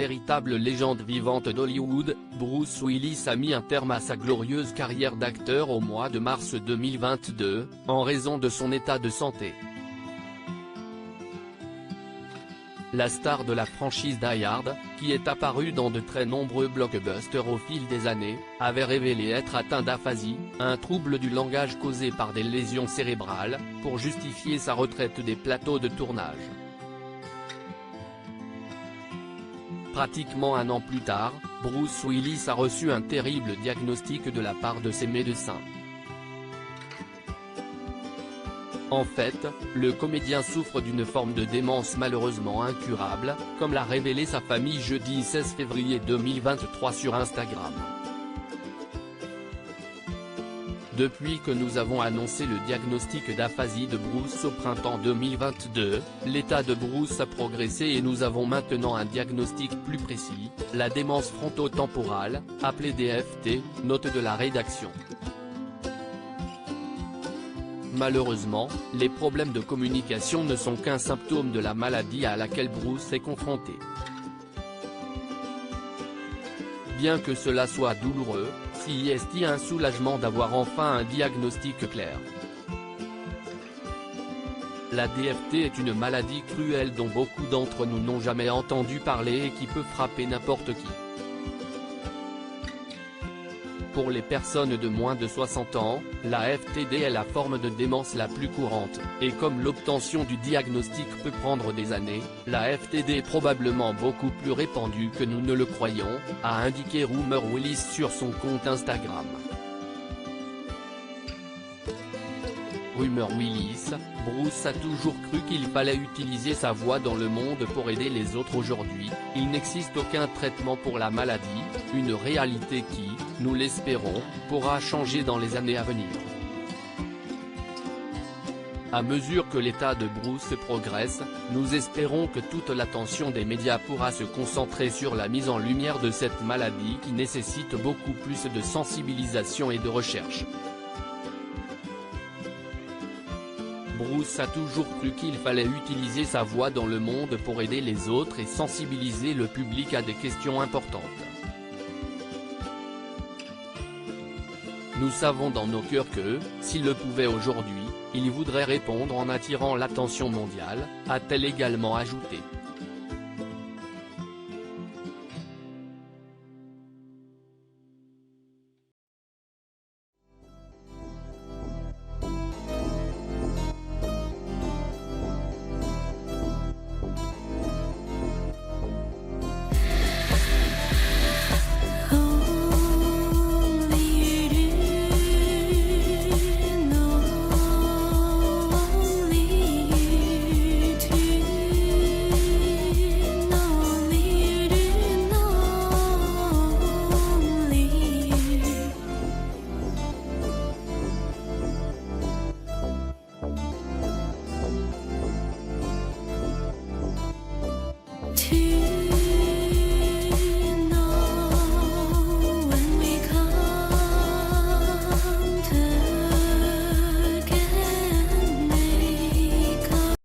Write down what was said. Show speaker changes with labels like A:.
A: véritable légende vivante d'Hollywood, Bruce Willis a mis un terme à sa glorieuse carrière d'acteur au mois de mars 2022, en raison de son état de santé. La star de la franchise Die Hard, qui est apparue dans de très nombreux blockbusters au fil des années, avait révélé être atteint d'aphasie, un trouble du langage causé par des lésions cérébrales, pour justifier sa retraite des plateaux de tournage. Pratiquement un an plus tard, Bruce Willis a reçu un terrible diagnostic de la part de ses médecins. En fait, le comédien souffre d'une forme de démence malheureusement incurable, comme l'a révélé sa famille jeudi 16 février 2023 sur Instagram. Depuis que nous avons annoncé le diagnostic d'aphasie de Bruce au printemps 2022, l'état de Bruce a progressé et nous avons maintenant un diagnostic plus précis, la démence frontotemporale, appelée DFT, note de la rédaction. Malheureusement, les problèmes de communication ne sont qu'un symptôme de la maladie à laquelle Bruce est confronté. Bien que cela soit douloureux, c'est un soulagement d'avoir enfin un diagnostic clair. La DFT est une maladie cruelle dont beaucoup d'entre nous n'ont jamais entendu parler et qui peut frapper n'importe qui. Pour les personnes de moins de 60 ans, la FTD est la forme de démence la plus courante, et comme l'obtention du diagnostic peut prendre des années, la FTD est probablement beaucoup plus répandue que nous ne le croyons, a indiqué Rumor Willis sur son compte Instagram. Rumor Willis, Bruce a toujours cru qu'il fallait utiliser sa voix dans le monde pour aider les autres. Aujourd'hui, il n'existe aucun traitement pour la maladie, une réalité qui, nous l'espérons, pourra changer dans les années à venir. À mesure que l'état de Bruce progresse, nous espérons que toute l'attention des médias pourra se concentrer sur la mise en lumière de cette maladie qui nécessite beaucoup plus de sensibilisation et de recherche. Bruce a toujours cru qu'il fallait utiliser sa voix dans le monde pour aider les autres et sensibiliser le public à des questions importantes. Nous savons dans nos cœurs que, s'il le pouvait aujourd'hui, il voudrait répondre en attirant l'attention mondiale, a-t-elle également ajouté.